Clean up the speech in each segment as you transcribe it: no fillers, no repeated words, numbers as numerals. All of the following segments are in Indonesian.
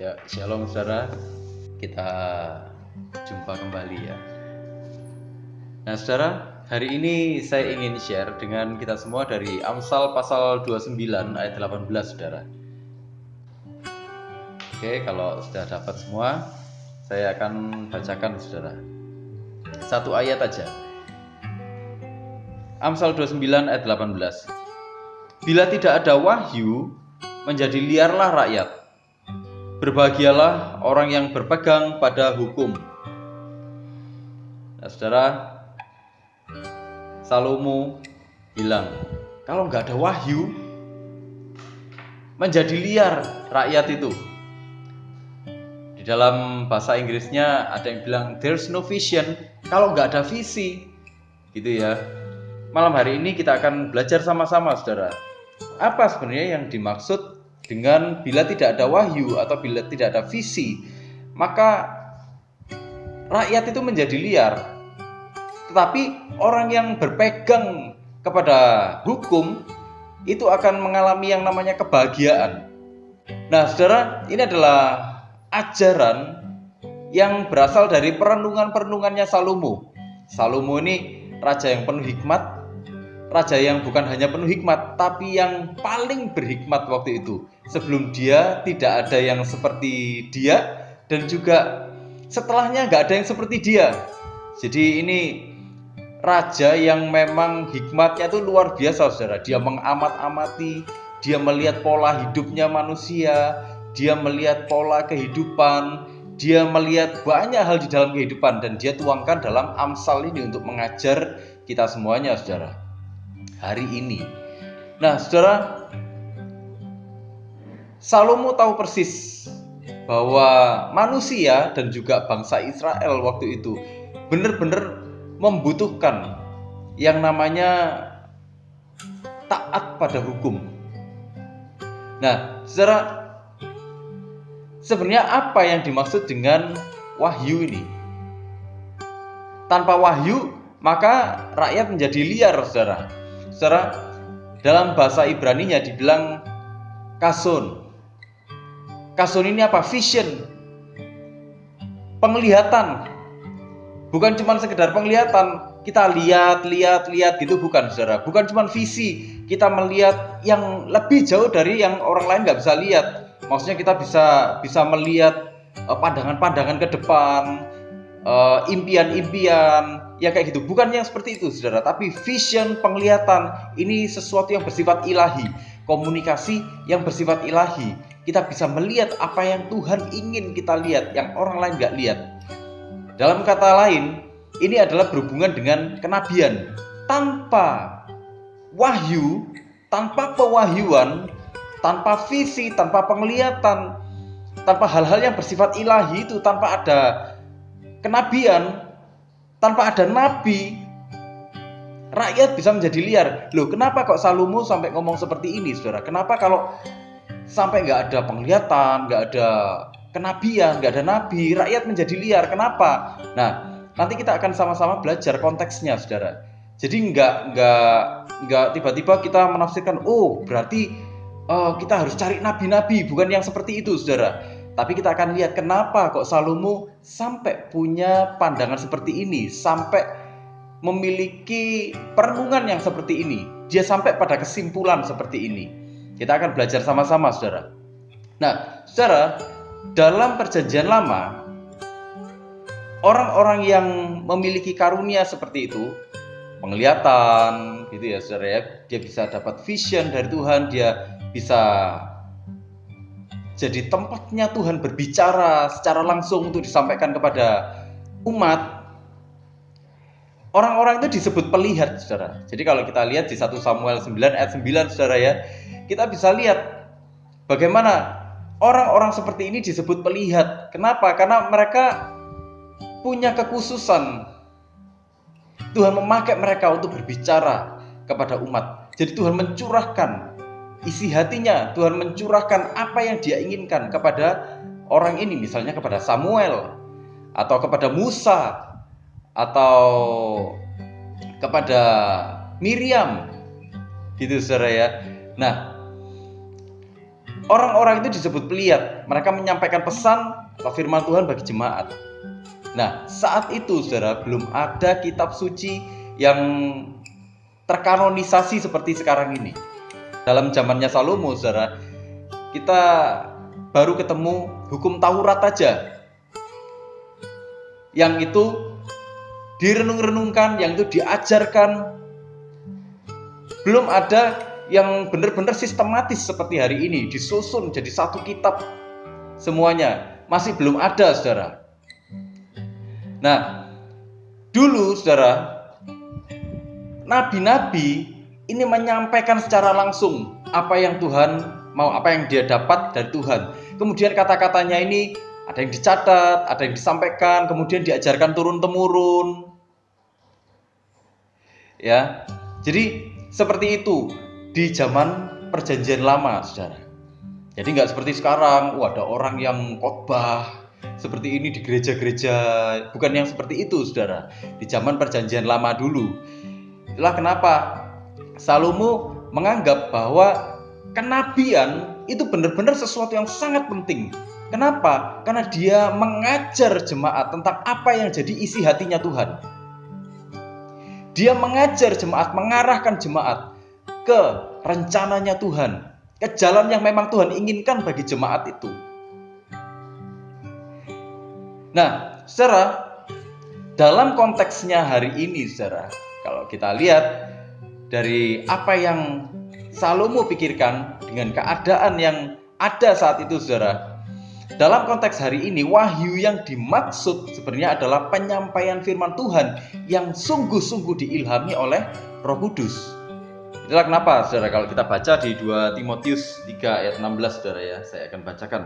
Ya, shalom saudara. Kita jumpa kembali ya. Nah, saudara, hari ini saya ingin share dengan kita semua dari Amsal pasal 29 ayat 18, saudara. Oke, kalau sudah dapat semua, saya akan bacakan, saudara. Satu ayat aja. Amsal 29 ayat 18. Bila tidak ada wahyu, menjadi liarlah rakyat. Berbahagialah orang yang berpegang pada hukum. Nah, saudara, Salomo bilang, kalau nggak ada wahyu, menjadi liar rakyat itu. Di dalam bahasa Inggrisnya ada yang bilang, there's no vision, kalau nggak ada visi, gitu ya. Malam hari ini kita akan belajar sama-sama, saudara. Apa sebenarnya yang dimaksud dengan bila tidak ada wahyu atau bila tidak ada visi, maka rakyat itu menjadi liar. Tetapi orang yang berpegang kepada hukum itu akan mengalami yang namanya kebahagiaan. Nah, saudara, ini adalah ajaran yang berasal dari perenungan-perenungannya Salomo. Salomo ini raja yang penuh hikmat, raja yang bukan hanya penuh hikmat, tapi yang paling berhikmat waktu itu. Sebelum dia tidak ada yang seperti dia, dan juga setelahnya nggak ada yang seperti dia. Jadi ini raja yang memang hikmatnya itu luar biasa, saudara. Dia mengamat-amati, dia melihat pola hidupnya manusia, dia melihat pola kehidupan, dia melihat banyak hal di dalam kehidupan, dan dia tuangkan dalam Amsal ini untuk mengajar kita semuanya, saudara, hari ini. Nah, saudara, Salomo tahu persis bahwa manusia dan juga bangsa Israel waktu itu benar-benar membutuhkan yang namanya taat pada hukum. Nah, saudara, sebenarnya apa yang dimaksud dengan wahyu ini? Tanpa wahyu, maka rakyat menjadi liar, saudara. Saudara, dalam bahasa Ibrani-nya dibilang kason. Kason ini apa? Vision. Penglihatan. Bukan cuma sekedar penglihatan, kita lihat gitu, bukan, saudara. Bukan cuma visi, kita melihat yang lebih jauh dari yang orang lain nggak bisa lihat. Maksudnya kita bisa melihat pandangan-pandangan ke depan, impian-impian, ya kayak gitu. Bukan yang seperti itu, saudara, tapi vision, penglihatan. Ini sesuatu yang bersifat ilahi, komunikasi yang bersifat ilahi. Kita bisa melihat apa yang Tuhan ingin kita lihat, yang orang lain nggak lihat. Dalam kata lain, ini adalah berhubungan dengan kenabian. Tanpa wahyu, tanpa pewahyuan, tanpa visi, tanpa penglihatan, tanpa hal-hal yang bersifat ilahi itu, tanpa ada kenabian, tanpa ada nabi, rakyat bisa menjadi liar. Loh, kenapa kok Salomo sampai ngomong seperti ini, saudara? Kenapa kalau sampai nggak ada penglihatan, nggak ada kenabian, nggak ada nabi, rakyat menjadi liar? Kenapa? Nah, nanti kita akan sama-sama belajar konteksnya, saudara. Jadi nggak tiba-tiba kita menafsirkan, oh berarti kita harus cari nabi-nabi, bukan yang seperti itu, saudara. Tapi kita akan lihat kenapa kok Salomo sampai punya pandangan seperti ini, sampai memiliki perenungan yang seperti ini. Dia sampai pada kesimpulan seperti ini. Kita akan belajar sama-sama, saudara. Nah, saudara, dalam perjanjian lama, orang-orang yang memiliki karunia seperti itu, penglihatan, gitu ya, saudara ya, dia bisa dapat vision dari Tuhan, dia bisa jadi tempatnya Tuhan berbicara secara langsung untuk disampaikan kepada umat. Orang-orang itu disebut pelihat, saudara. Jadi kalau kita lihat di 1 Samuel 9 ayat 9, saudara ya, kita bisa lihat bagaimana orang-orang seperti ini disebut pelihat. Kenapa? Karena mereka punya kekhususan. Tuhan memakai mereka untuk berbicara kepada umat. Jadi Tuhan mencurahkan isi hatinya, Tuhan mencurahkan apa yang dia inginkan kepada orang ini. Misalnya kepada Samuel, atau kepada Musa, atau kepada Miriam, gitu, saudara ya. Nah, orang-orang itu disebut peliat. Mereka menyampaikan pesan atau firman Tuhan bagi jemaat. Nah, saat itu saudara, belum ada kitab suci yang terkanonisasi seperti sekarang ini. Dalam zamannya Salomo, saudara, kita baru ketemu hukum Taurat aja, yang itu direnung-renungkan, yang itu diajarkan. Belum ada yang benar-benar sistematis seperti hari ini, disusun jadi satu kitab semuanya. Masih belum ada, saudara. Nah, dulu saudara, nabi-nabi ini menyampaikan secara langsung apa yang Tuhan mau, apa yang dia dapat dari Tuhan. Kemudian kata-katanya ini ada yang dicatat, ada yang disampaikan, kemudian diajarkan turun-temurun. Ya. Jadi seperti itu di zaman Perjanjian Lama, saudara. Jadi nggak seperti sekarang, ada orang yang khotbah seperti ini di gereja-gereja. Bukan yang seperti itu, saudara. Di zaman Perjanjian Lama dulu. Itulah kenapa Salomo menganggap bahwa kenabian itu benar-benar sesuatu yang sangat penting. Kenapa? Karena dia mengajar jemaat tentang apa yang jadi isi hatinya Tuhan. Dia mengajar jemaat, mengarahkan jemaat ke rencananya Tuhan, ke jalan yang memang Tuhan inginkan bagi jemaat itu. Nah, saudara, dalam konteksnya hari ini, saudara, kalau kita lihat dari apa yang Salomo pikirkan dengan keadaan yang ada saat itu, saudara, dalam konteks hari ini, wahyu yang dimaksud sebenarnya adalah penyampaian firman Tuhan yang sungguh-sungguh diilhami oleh Roh Kudus. Itulah kenapa, saudara, kalau kita baca di 2 Timotius 3 ayat 16, saudara, ya, saya akan bacakan.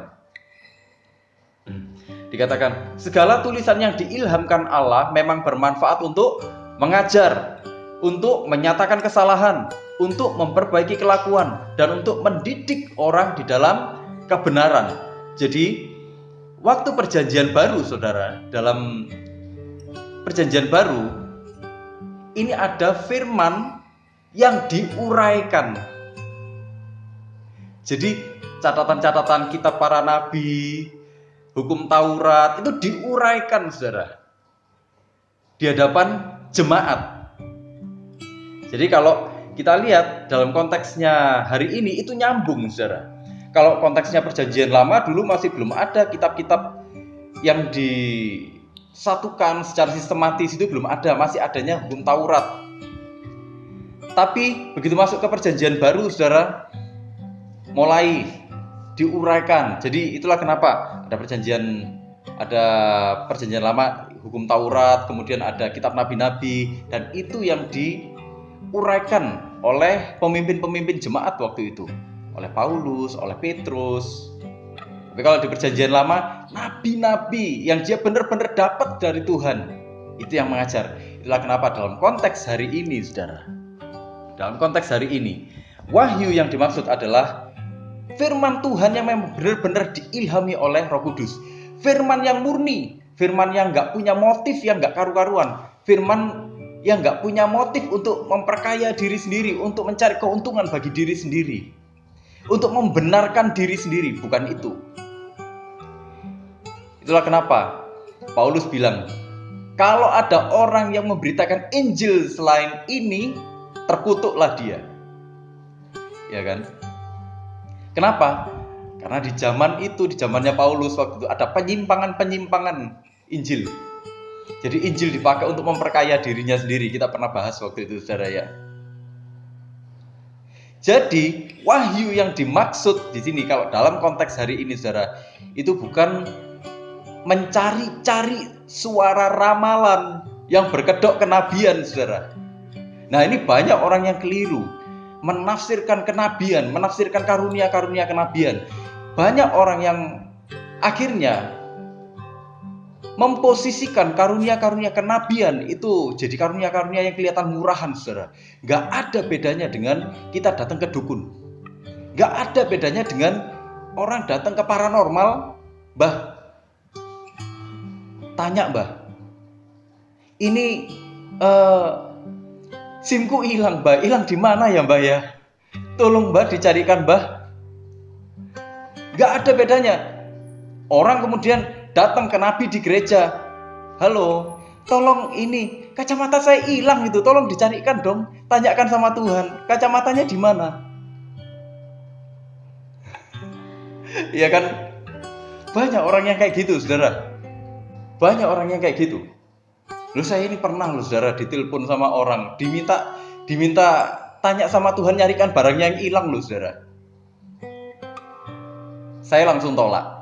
Dikatakan, segala tulisan yang diilhamkan Allah memang bermanfaat untuk mengajar, untuk menyatakan kesalahan, untuk memperbaiki kelakuan, dan untuk mendidik orang di dalam kebenaran. Jadi, waktu Perjanjian Baru, saudara, dalam Perjanjian Baru, ini ada firman yang diuraikan. Jadi, catatan-catatan kitab para nabi, hukum Taurat, itu diuraikan, saudara, di hadapan jemaat. Jadi kalau kita lihat dalam konteksnya hari ini, itu nyambung, saudara. Kalau konteksnya Perjanjian Lama, dulu masih belum ada kitab-kitab yang disatukan secara sistematis, itu belum ada, masih adanya hukum Taurat. Tapi begitu masuk ke Perjanjian Baru, saudara, mulai diuraikan. Jadi itulah kenapa ada Perjanjian Lama, hukum Taurat, kemudian ada kitab nabi-nabi, dan itu yang diuraikan oleh pemimpin-pemimpin jemaat waktu itu, oleh Paulus, oleh Petrus. Tapi kalau di Perjanjian Lama, nabi-nabi yang dia benar-benar dapat dari Tuhan, itu yang mengajar. Itulah kenapa dalam konteks hari ini, saudara, dalam konteks hari ini, wahyu yang dimaksud adalah firman Tuhan yang memang benar-benar diilhami oleh Roh Kudus. Firman yang murni, firman yang gak punya motif, yang gak karu-karuan, firman yang gak punya motif untuk memperkaya diri sendiri, untuk mencari keuntungan bagi diri sendiri, untuk membenarkan diri sendiri, bukan itu. Itulah kenapa Paulus bilang, kalau ada orang yang memberitakan Injil selain ini, terkutuklah dia. Ya kan? Kenapa? Karena di zaman itu, di zamannya Paulus waktu itu, ada penyimpangan-penyimpangan Injil. Jadi Injil dipakai untuk memperkaya dirinya sendiri. Kita pernah bahas waktu itu, saudara, ya. Jadi wahyu yang dimaksud di sini, kalau dalam konteks hari ini, saudara, itu bukan mencari-cari suara ramalan yang berkedok kenabian, saudara. Nah, ini banyak orang yang keliru menafsirkan kenabian, menafsirkan karunia-karunia kenabian. Banyak orang yang akhirnya memposisikan karunia-karunia kenabian itu jadi karunia-karunia yang kelihatan murahan, saudara. Gak ada bedanya dengan kita datang ke dukun. Gak ada bedanya dengan orang datang ke paranormal. Mbah, tanya mbah, ini SIM-ku hilang, mbah. Hilang di mana ya, mbah ya? Tolong mbah dicarikan, mbah. Nggak ada bedanya. Orang kemudian datang ke Nabi di gereja, halo, tolong ini kacamata saya hilang itu, tolong dicarikan dong, tanyakan sama Tuhan, kacamatanya di mana? Iya kan? Banyak orang yang kayak gitu, saudara. Banyak orang yang kayak gitu. Loh, saya ini pernah loh, saudara, ditelepon sama orang, diminta tanya sama Tuhan, nyarikan barangnya yang hilang loh, saudara. Saya langsung tolak.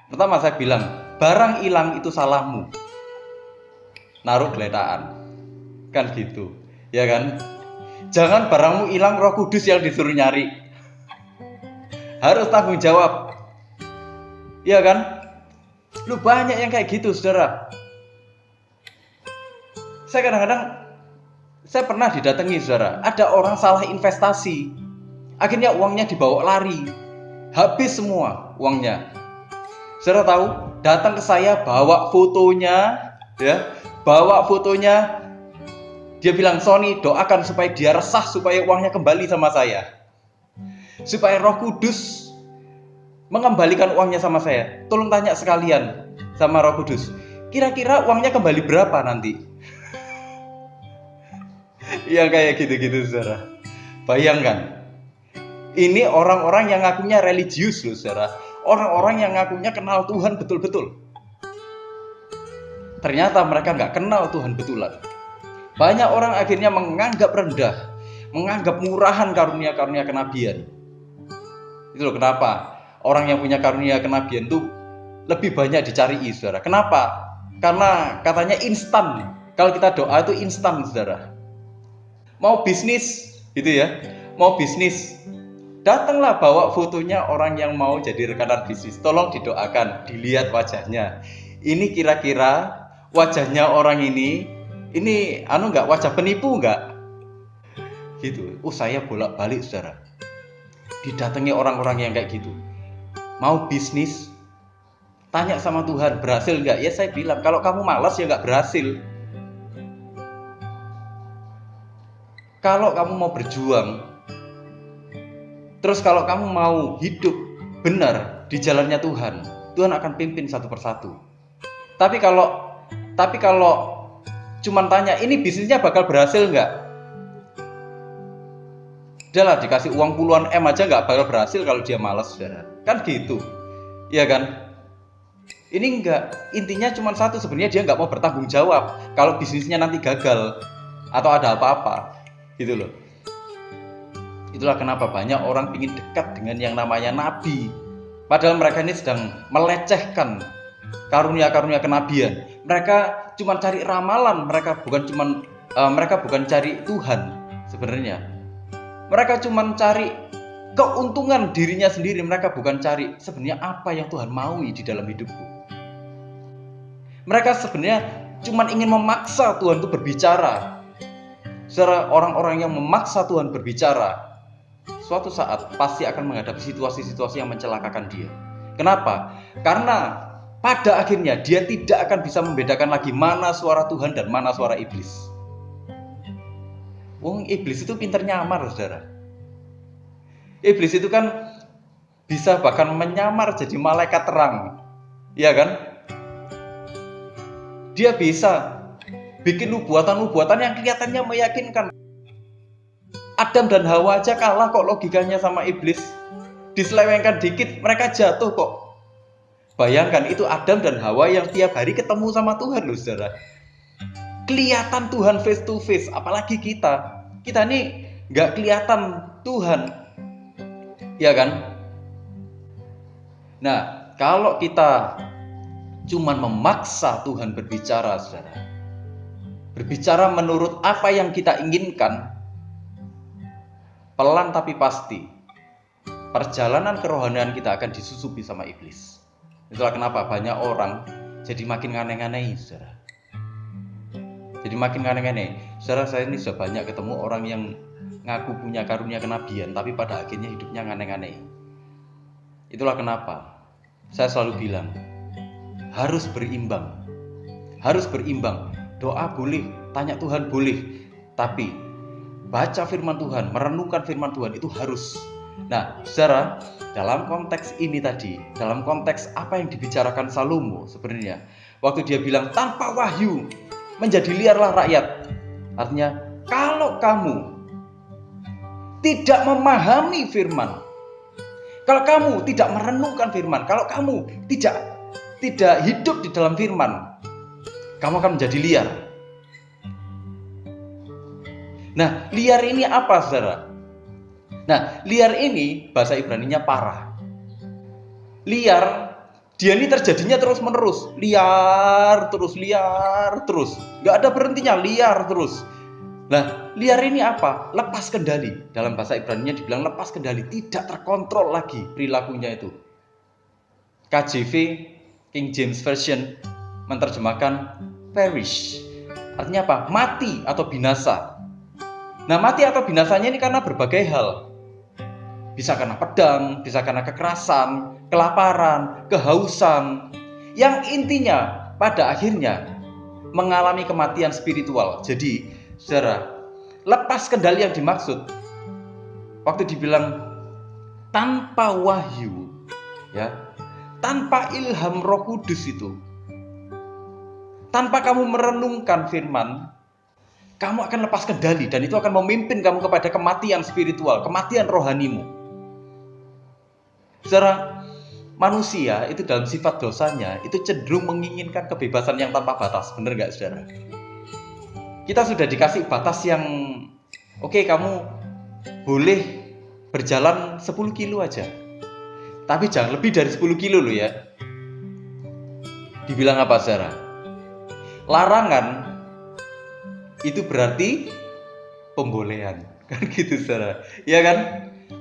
Pertama saya bilang, barang hilang itu salahmu, naruh geletaan, kan gitu, ya kan? Jangan barangmu hilang, Roh Kudus yang disuruh nyari, harus tanggung jawab, ya kan? Lu banyak yang kayak gitu, saudara. Saya kadang-kadang, saya pernah didatangi, saudara, ada orang salah investasi, akhirnya uangnya dibawa lari, habis semua uangnya. Saudara tahu, datang ke saya bawa fotonya, ya, bawa fotonya. Dia bilang, Sony, doakan supaya dia resah, supaya uangnya kembali sama saya, supaya Roh Kudus mengembalikan uangnya sama saya. Tolong tanya sekalian sama Roh Kudus, kira-kira uangnya kembali berapa nanti? Ya kayak gitu-gitu, saudara. Bayangkan, ini orang-orang yang ngakunya religius loh, saudara. Orang-orang yang ngakunya kenal Tuhan betul-betul. Ternyata mereka nggak kenal Tuhan betulan. Banyak orang akhirnya menganggap rendah, menganggap murahan karunia-karunia kenabian. Itu loh kenapa orang yang punya karunia kenabian itu lebih banyak dicari, saudara. Kenapa? Karena katanya instan. Kalau kita doa itu instan, saudara. Mau bisnis, gitu ya. Mau bisnis, datanglah bawa fotonya orang yang mau jadi rekanan bisnis. Tolong didoakan, dilihat wajahnya. Ini kira-kira wajahnya orang ini nggak wajah penipu nggak? Gitu. Saya bolak-balik, saudara. Didatangi orang-orang yang kayak gitu. Mau bisnis, tanya sama Tuhan, berhasil nggak? Ya saya bilang, kalau kamu malas ya nggak berhasil. Kalau kamu mau berjuang, terus kalau kamu mau hidup benar di jalannya Tuhan, Tuhan akan pimpin satu persatu. Tapi kalau cuman tanya, ini bisnisnya bakal berhasil nggak? Udahlah, dikasih uang puluhan M aja nggak bakal berhasil kalau dia malas, saudara. Kan gitu, iya kan? Ini enggak, intinya cuma satu, sebenarnya dia nggak mau bertanggung jawab kalau bisnisnya nanti gagal atau ada apa-apa, gitu loh. Itulah kenapa banyak orang ingin dekat dengan yang namanya nabi. Padahal mereka ini sedang melecehkan karunia-karunia kenabian. Mereka cuma cari ramalan, mereka bukan cari Tuhan sebenarnya. Mereka cuma cari keuntungan dirinya sendiri, mereka bukan cari sebenarnya apa yang Tuhan maui di dalam hidupku. Mereka sebenarnya cuma ingin memaksa Tuhan itu berbicara. Saudara, orang-orang yang memaksa Tuhan berbicara, suatu saat pasti akan menghadapi situasi-situasi yang mencelakakan dia. Kenapa? Karena pada akhirnya dia tidak akan bisa membedakan lagi mana suara Tuhan dan mana suara iblis. Iblis itu pinter nyamar, saudara. Iblis itu kan bisa bahkan menyamar jadi malaikat terang, iya kan? Dia bisa bikin nubuatan-nubuatan yang kelihatannya meyakinkan. Adam dan Hawa aja kalah kok logikanya sama iblis. Diselewengkan dikit mereka jatuh kok. Bayangkan, itu Adam dan Hawa yang tiap hari ketemu sama Tuhan loh, saudara. Kelihatan Tuhan face to face, apalagi kita. Kita nih nggak kelihatan Tuhan, ya kan? Nah, kalau kita cuman memaksa Tuhan berbicara, saudara, berbicara menurut apa yang kita inginkan, pelan tapi pasti perjalanan kerohanian kita akan disusupi sama iblis. Itulah kenapa banyak orang jadi makin aneh-aneh, saudara. Jadi makin aneh-aneh. Saudara, saya ini sudah banyak ketemu orang yang ngaku punya karunia kenabian, tapi pada akhirnya hidupnya aneh-aneh. Itulah kenapa saya selalu bilang, harus berimbang. Harus berimbang. Doa boleh, tanya Tuhan boleh, tapi baca firman Tuhan, merenungkan firman Tuhan itu harus. Nah, saudara, dalam konteks ini tadi, dalam konteks apa yang dibicarakan Salomo sebenarnya, waktu dia bilang tanpa wahyu menjadi liarlah rakyat. Artinya, kalau kamu tidak memahami firman, kalau kamu tidak merenungkan firman, kalau kamu tidak hidup di dalam firman, kamu akan menjadi liar. Nah, liar ini apa, saudara? Nah, liar ini bahasa Ibraninya parah. Liar, dia ini terjadinya terus-menerus. Liar terus. Nggak ada berhentinya, liar terus. Nah, liar ini apa? Lepas kendali. Dalam bahasa Ibraninya dibilang lepas kendali. Tidak terkontrol lagi perilakunya itu. KJV, King James Version, menerjemahkan perish. Artinya apa? Mati atau binasa. Nah, mati atau binasanya ini karena berbagai hal. Bisa karena pedang, bisa karena kekerasan, kelaparan, kehausan. Yang intinya pada akhirnya mengalami kematian spiritual. Jadi, saudara, lepas kendali yang dimaksud waktu dibilang tanpa wahyu, ya, tanpa ilham Roh Kudus itu, tanpa kamu merenungkan firman, kamu akan lepas kendali dan itu akan memimpin kamu kepada kematian spiritual, kematian rohanimu. Saudara, manusia itu dalam sifat dosanya itu cenderung menginginkan kebebasan yang tanpa batas. Benar nggak, saudara? Kita sudah dikasih batas yang oke, kamu boleh berjalan 10 kilo aja, tapi jangan lebih dari 10 kilo loh ya. Dibilang apa, saudara? Larangan itu berarti pembolehan, kan gitu, saudara? Ya kan?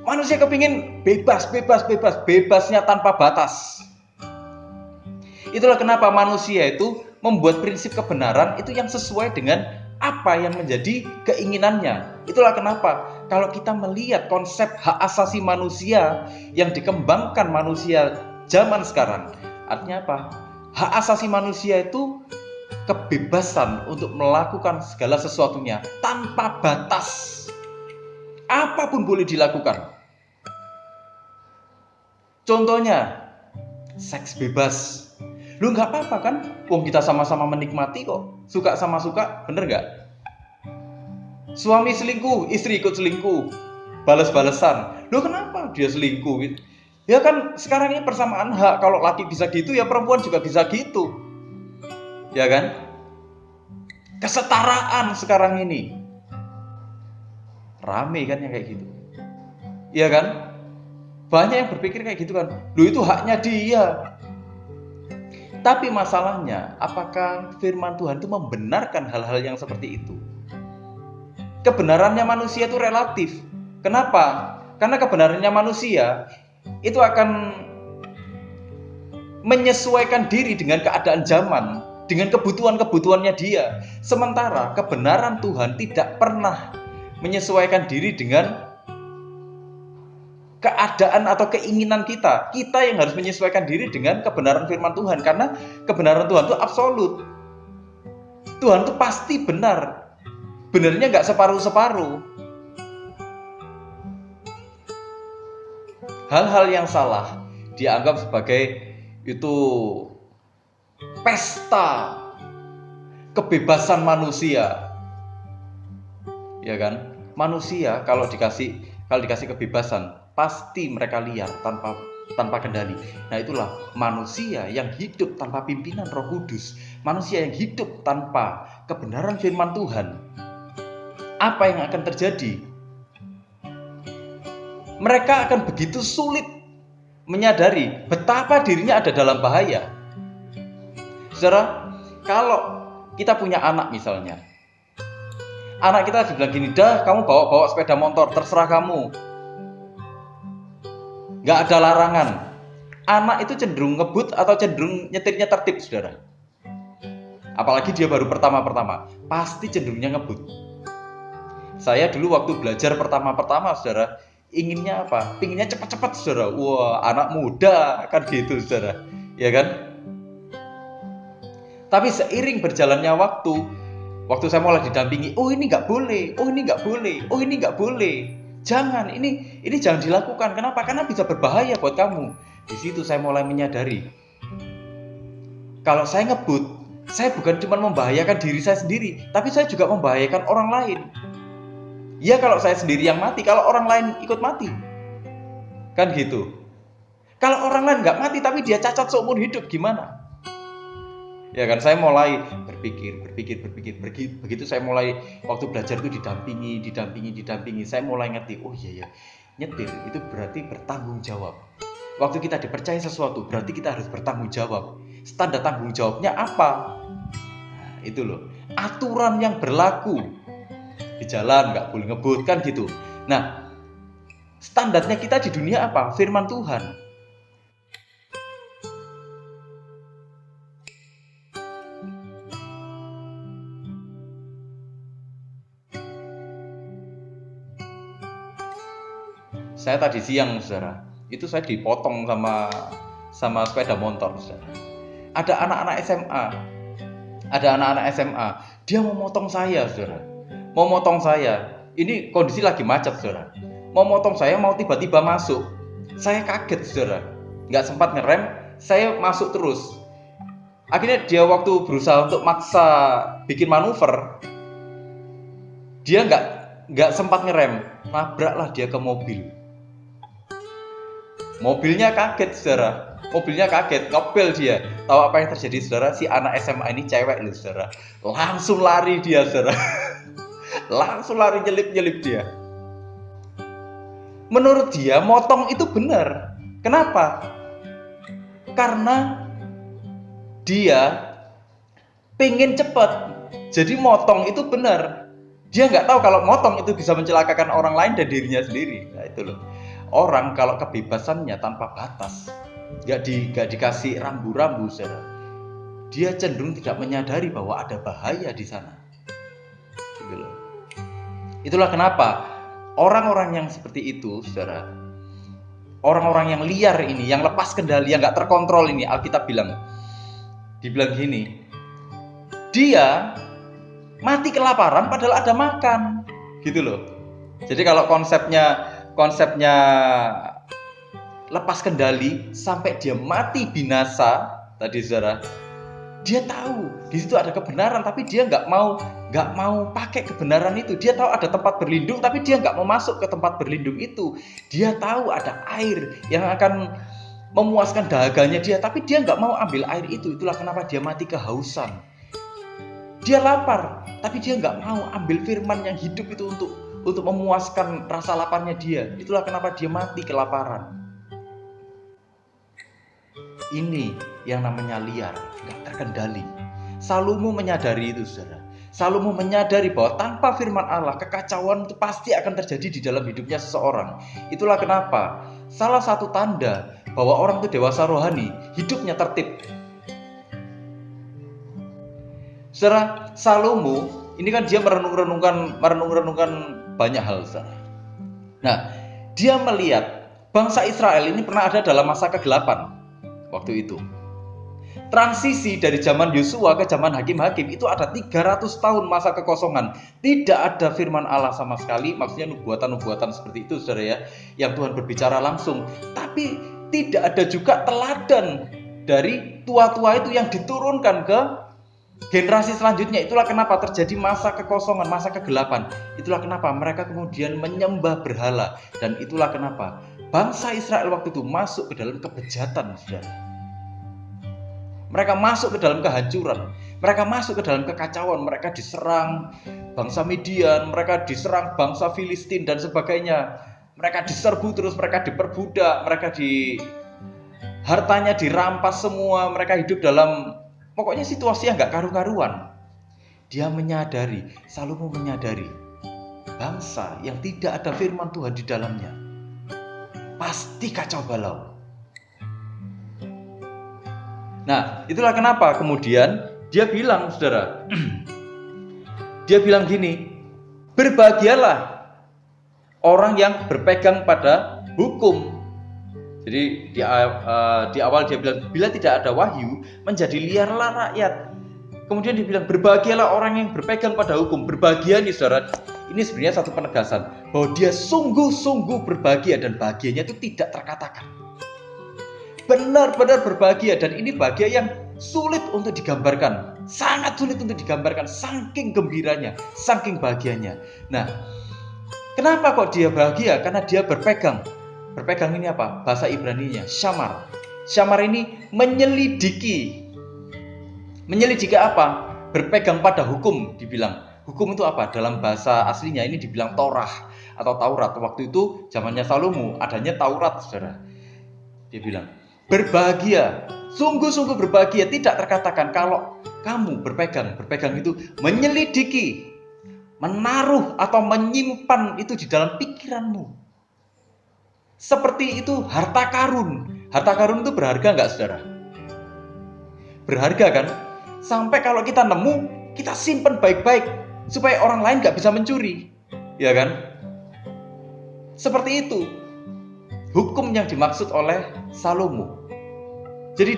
Manusia kepingin bebasnya tanpa batas. Itulah kenapa manusia itu membuat prinsip kebenaran itu yang sesuai dengan apa yang menjadi keinginannya. Itulah kenapa kalau kita melihat konsep hak asasi manusia yang dikembangkan manusia zaman sekarang, artinya apa? Hak asasi manusia itu kebebasan untuk melakukan segala sesuatunya tanpa batas. Apapun boleh dilakukan. Contohnya, seks bebas. Lu nggak apa-apa kan? Wong kita sama-sama menikmati kok. Suka sama suka, bener nggak? Suami selingkuh, istri ikut selingkuh, balas-balesan. Lu kenapa dia selingkuh? Ya kan sekarang ini persamaan hak. Kalau laki bisa gitu, ya perempuan juga bisa gitu. Ya kan? Kesetaraan sekarang ini. Rame kan yang kayak gitu. Iya kan? Banyak yang berpikir kayak gitu kan. Loh, itu haknya dia. Tapi masalahnya, apakah firman Tuhan itu membenarkan hal-hal yang seperti itu? Kebenarannya manusia itu relatif. Kenapa? Karena kebenarannya manusia itu akan menyesuaikan diri dengan keadaan zaman, dengan kebutuhan-kebutuhannya dia. Sementara kebenaran Tuhan tidak pernah menyesuaikan diri dengan keadaan atau keinginan kita. Kita yang harus menyesuaikan diri dengan kebenaran firman Tuhan, karena kebenaran Tuhan itu absolut. Tuhan itu pasti benar. Benarnya nggak separuh-separuh. Hal-hal yang salah dianggap sebagai itu pesta kebebasan manusia. Ya kan? Manusia kalau dikasih kebebasan, pasti mereka liar tanpa kendali. Nah, itulah manusia yang hidup tanpa pimpinan Roh Kudus, manusia yang hidup tanpa kebenaran firman Tuhan. Apa yang akan terjadi? Mereka akan begitu sulit menyadari betapa dirinya ada dalam bahaya. Saudara, kalau kita punya anak misalnya, anak kita dibilang gini, dah kamu bawa sepeda motor, terserah kamu, nggak ada larangan. Anak itu cenderung ngebut atau cenderung nyetirnya tertib, saudara. Apalagi dia baru pertama-pertama, pasti cenderungnya ngebut. Saya dulu waktu belajar pertama-pertama, saudara, inginnya apa? Pinginnya cepat-cepat, saudara. Wah, anak muda kan gitu, saudara. Ya kan? Tapi seiring berjalannya waktu saya mulai didampingi, oh ini nggak boleh, oh ini nggak boleh, oh ini nggak boleh. Jangan, ini jangan dilakukan. Kenapa? Karena bisa berbahaya buat kamu. Di situ saya mulai menyadari, kalau saya ngebut, saya bukan cuma membahayakan diri saya sendiri, tapi saya juga membahayakan orang lain. Ya kalau saya sendiri yang mati, kalau orang lain ikut mati, kan gitu. Kalau orang lain nggak mati tapi dia cacat seumur hidup, gimana? Ya kan, saya mulai berpikir. Begitu saya mulai waktu belajar itu didampingi, saya mulai ngerti, oh iya ya, nyetir itu berarti bertanggung jawab. Waktu kita dipercaya sesuatu, berarti kita harus bertanggung jawab. Standar tanggung jawabnya apa? Nah, itu loh, aturan yang berlaku di jalan, nggak boleh ngebut, kan gitu. Nah, standarnya kita di dunia apa? Firman Tuhan. Saya tadi siang, saudara, itu saya dipotong sama sepeda motor, saudara. Ada anak-anak SMA, dia mau motong saya, saudara. Mau motong saya. Ini kondisi lagi macet, saudara. Mau motong saya, mau tiba-tiba masuk. Saya kaget, saudara. Nggak sempat ngerem, saya masuk terus. Akhirnya dia waktu berusaha untuk maksa bikin manuver, dia nggak sempat ngerem, nabraklah dia ke mobil. Mobilnya kaget, saudara. Mobilnya kaget, ngepel dia. Tahu apa yang terjadi, saudara? Si anak SMA ini cewek loh, saudara. Langsung lari dia, saudara. Langsung lari nyelip dia. Menurut dia, motong itu benar. Kenapa? Karena dia pengen cepat. Jadi motong itu benar. Dia nggak tahu kalau motong itu bisa mencelakakan orang lain dan dirinya sendiri. Nah itu loh. Orang kalau kebebasannya tanpa batas, nggak dikasih rambu-rambu, saudara, dia cenderung tidak menyadari bahwa ada bahaya di sana. Gitu loh. Itulah kenapa orang-orang yang seperti itu, saudara, orang-orang yang liar ini, yang lepas kendali, yang nggak terkontrol ini, Alkitab dibilang gini, dia mati kelaparan padahal ada makan, gitu loh. Jadi kalau konsepnya lepas kendali sampai dia mati binasa tadi, saudara, dia tahu di situ ada kebenaran tapi dia nggak mau pakai kebenaran itu. Dia tahu ada tempat berlindung tapi dia nggak mau masuk ke tempat berlindung itu. Dia tahu ada air yang akan memuaskan dahaganya dia tapi dia nggak mau ambil air itu. Itulah kenapa dia mati kehausan. Dia lapar tapi dia nggak mau ambil firman yang hidup itu untuk memuaskan rasa laparnya dia. Itulah kenapa dia mati kelaparan. Ini yang namanya liar, gak terkendali. Salomo menyadari itu, saudara. Salomo menyadari bahwa tanpa firman Allah, kekacauan itu pasti akan terjadi di dalam hidupnya seseorang. Itulah kenapa salah satu tanda bahwa orang itu dewasa rohani, hidupnya tertib. Saudara, Salomo ini kan dia merenung-renungkan banyak hal, saudara. Nah, dia melihat bangsa Israel ini pernah ada dalam masa kegelapan waktu itu. Transisi dari zaman Yosua ke zaman hakim-hakim itu ada 300 tahun masa kekosongan. Tidak ada firman Allah sama sekali, maksudnya nubuatan-nubuatan seperti itu, saudara ya, yang Tuhan berbicara langsung. Tapi tidak ada juga teladan dari tua-tua itu yang diturunkan ke generasi selanjutnya. Itulah kenapa terjadi masa kekosongan, masa kegelapan. Itulah kenapa mereka kemudian menyembah berhala. Dan itulah kenapa bangsa Israel waktu itu masuk ke dalam kebejatan, saudara. Mereka masuk ke dalam kehancuran. Mereka masuk ke dalam kekacauan. Mereka diserang bangsa Midian, mereka diserang bangsa Filistin dan sebagainya. Mereka diserbu terus, mereka diperbudak, hartanya dirampas semua. Mereka hidup dalam pokoknya situasi yang gak karu-karuan. Dia menyadari, Salomo menyadari, bangsa yang tidak ada firman Tuhan di dalamnya pasti kacau balau. Nah, itulah kenapa kemudian dia bilang, saudara, dia bilang gini, berbahagialah orang yang berpegang pada hukum. Jadi di awal dia bilang, bila tidak ada wahyu, menjadi liarlah rakyat. Kemudian dia bilang, berbahagialah orang yang berpegang pada hukum. Berbahagia nih, saudara. Ini sebenarnya satu penegasan bahwa dia sungguh-sungguh berbahagia dan bahagianya itu tidak terkatakan. Benar-benar berbahagia, dan ini bahagia yang sulit untuk digambarkan, sangat sulit untuk digambarkan, saking gembiranya, saking bahagianya. Nah, kenapa kok dia bahagia? Karena dia berpegang. Berpegang ini apa? Bahasa Ibrani-nya syamar. Syamar ini menyelidiki. Menyelidiki apa? Berpegang pada hukum, dibilang. Hukum itu apa? Dalam bahasa aslinya ini dibilang Torah atau Taurat. Waktu itu zamannya Salomo adanya Taurat, saudara. Dia bilang, berbahagia, sungguh-sungguh berbahagia, tidak terkatakan kalau kamu berpegang. Berpegang itu menyelidiki, menaruh atau menyimpan itu di dalam pikiranmu. Seperti itu harta karun. Harta karun itu berharga nggak, saudara? Berharga kan? Sampai kalau kita nemu, kita simpan baik-baik supaya orang lain nggak bisa mencuri, ya kan? Seperti itu hukum yang dimaksud oleh Salomo. Jadi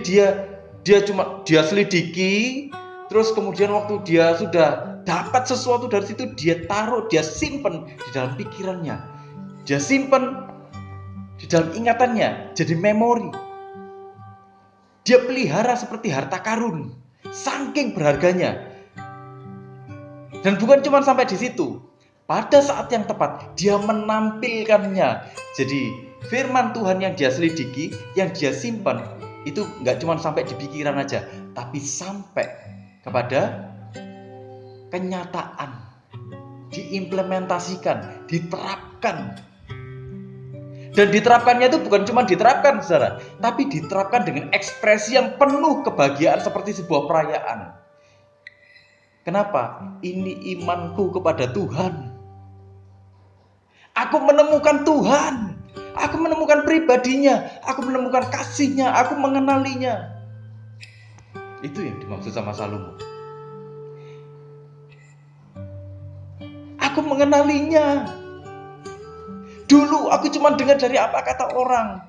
dia selidiki, terus kemudian waktu dia sudah dapat sesuatu dari situ, dia taruh, dia simpan di dalam pikirannya, dia simpan di dalam ingatannya, jadi memori. Dia pelihara seperti harta karun, saking berharganya. Dan bukan cuma sampai di situ. Pada saat yang tepat, dia menampilkannya. Jadi firman Tuhan yang dia selidiki, yang dia simpan, itu nggak cuma sampai di pikiran aja, tapi sampai kepada kenyataan, diimplementasikan, diterapkan. Dan diterapkannya itu bukan cuma diterapkan, saudara, tapi diterapkan dengan ekspresi yang penuh kebahagiaan seperti sebuah perayaan. Kenapa? Ini imanku kepada Tuhan. Aku menemukan Tuhan. Aku menemukan pribadinya. Aku menemukan kasihnya. Aku mengenalinya. Itu yang dimaksud sama Salomo. Aku mengenalinya. Dulu aku cuma dengar dari apa kata orang.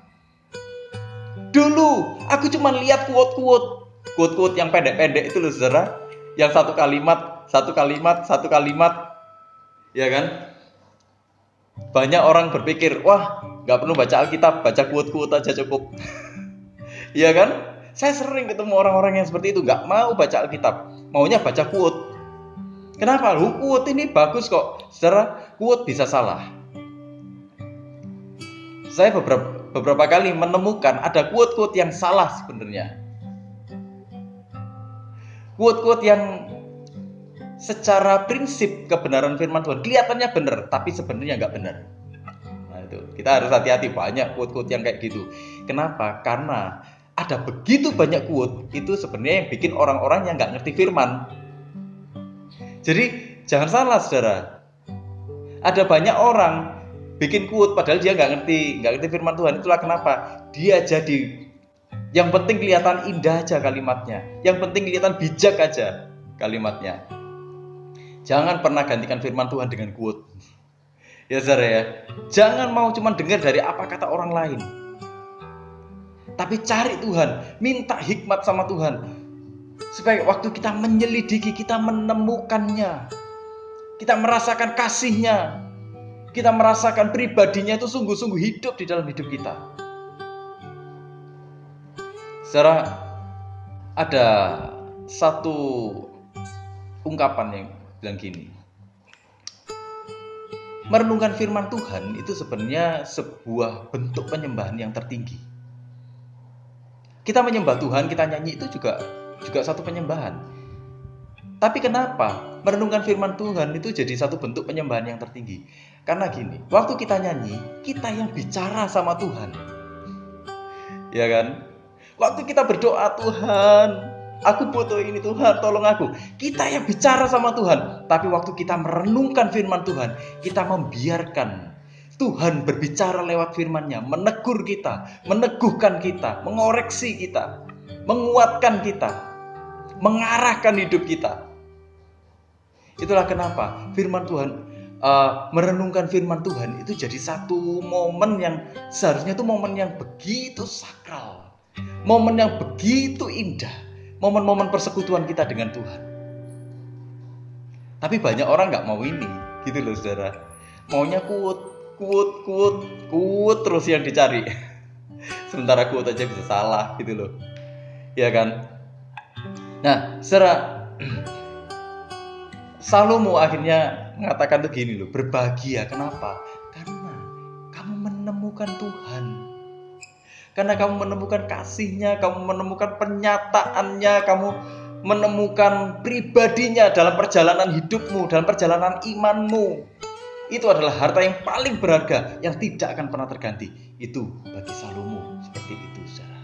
Dulu aku cuma lihat quote-quote yang pendek-pendek itu loh, saudara. Yang satu kalimat, ya kan? Banyak orang berpikir, wah, nggak perlu baca Alkitab, baca quote-quote aja cukup. Ya kan? Saya sering ketemu orang-orang yang seperti itu, nggak mau baca Alkitab, maunya baca quote. Kenapa? Quote ini bagus kok, saudara. Quote bisa salah. Saya beberapa kali menemukan ada quote-quote yang salah sebenarnya. Quote-quote yang secara prinsip kebenaran firman Tuhan kelihatannya benar, tapi sebenarnya nggak benar. Nah itu, kita harus hati-hati, banyak quote-quote yang kayak gitu. Kenapa? Karena ada begitu banyak quote, itu sebenarnya yang bikin orang-orang yang nggak ngerti firman. Jadi jangan salah, saudara. Ada banyak orang bikin quote padahal dia nggak ngerti firman Tuhan. Itulah kenapa dia jadi, yang penting kelihatan indah aja kalimatnya, yang penting kelihatan bijak aja kalimatnya. Jangan pernah gantikan firman Tuhan dengan quote. Ya saudara ya, jangan mau cuma dengar dari apa kata orang lain. Tapi cari Tuhan, minta hikmat sama Tuhan. Supaya waktu kita menyelidiki, kita menemukannya, kita merasakan kasihnya, kita merasakan pribadinya itu sungguh-sungguh hidup di dalam hidup kita. Saudara, ada satu ungkapan yang bilang gini, merenungkan firman Tuhan itu sebenarnya sebuah bentuk penyembahan yang tertinggi. Kita menyembah Tuhan, kita nyanyi itu juga satu penyembahan. Tapi kenapa merenungkan firman Tuhan itu jadi satu bentuk penyembahan yang tertinggi? Karena gini, waktu kita nyanyi, kita yang bicara sama Tuhan. Ya kan? Waktu kita berdoa, Tuhan, aku butuh ini, Tuhan, tolong aku. Kita yang bicara sama Tuhan. Tapi waktu kita merenungkan firman Tuhan, kita membiarkan Tuhan berbicara lewat firman-Nya, menegur kita, meneguhkan kita, mengoreksi kita, menguatkan kita, mengarahkan hidup kita. Itulah kenapa firman Tuhan, merenungkan firman Tuhan itu jadi satu momen yang seharusnya itu momen yang begitu sakral, momen yang begitu indah, momen-momen persekutuan kita dengan Tuhan. Tapi banyak orang nggak mau ini. Gitu loh saudara. Maunya kuut terus yang dicari. Sementara kuut aja bisa salah gitu loh. Ya kan? Nah, saudara, Salomo akhirnya mengatakan tuh gini loh, berbahagia. Kenapa? Karena kamu menemukan Tuhan. Karena kamu menemukan kasih-Nya, kamu menemukan penyataannya, kamu menemukan pribadinya dalam perjalanan hidupmu, dalam perjalanan imanmu. Itu adalah harta yang paling berharga yang tidak akan pernah terganti. Itu bagi Salomo seperti itu, saudara.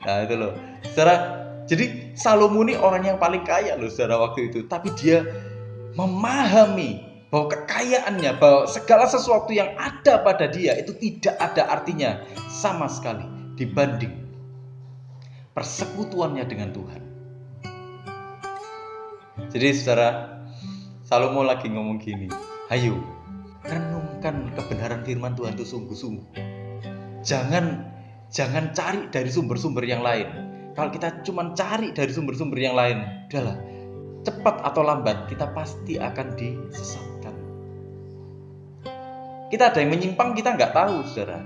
Nah itu loh, saudara. Jadi Salomo ini orang yang paling kaya loh, saudara, waktu itu. Tapi dia memahami bahwa kekayaannya, bahwa segala sesuatu yang ada pada dia itu tidak ada artinya sama sekali dibanding persekutuannya dengan Tuhan. Jadi saudara, Salomo lagi ngomong gini, ayo renungkan kebenaran firman Tuhan itu sungguh-sungguh. Jangan cari dari sumber-sumber yang lain. Kalau kita cuma cari dari sumber-sumber yang lain, udahlah, cepat atau lambat kita pasti akan disesatkan. Kita ada yang menyimpang, kita nggak tahu, saudara.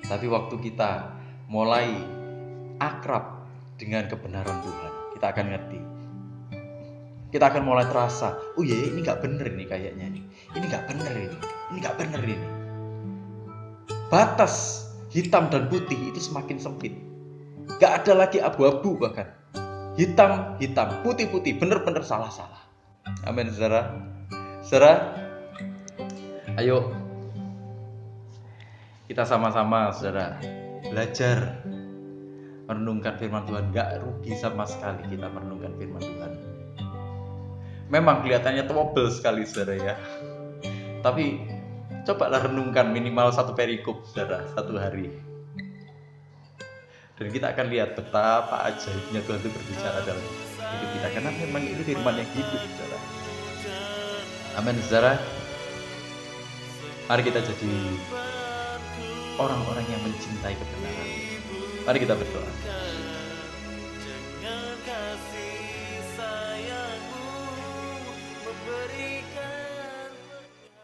Tapi waktu kita mulai akrab dengan kebenaran Tuhan, kita akan ngerti. Kita akan mulai terasa, oh iya, ini nggak bener nih kayaknya nih. Ini nggak bener ini. Ini nggak bener ini. Batas hitam dan putih itu semakin sempit. Gak ada lagi abu-abu bahkan. Hitam, putih, bener-bener salah. Amin, saudara. Saudara, ayo kita sama-sama, saudara, belajar merenungkan firman Tuhan. Gak rugi sama sekali kita merenungkan firman Tuhan. Memang kelihatannya tebel sekali, saudara ya. Tapi cobalah renungkan minimal 1 perikop, saudara, 1 hari. Dan kita akan lihat betapa ajaibnya Tuhan itu berbicara dalam hidup kita. Karena memang ini firman yang hidup, saudara. Amin, saudara. Mari kita jadi orang-orang yang mencintai kebenaran. Mari kita berdoa.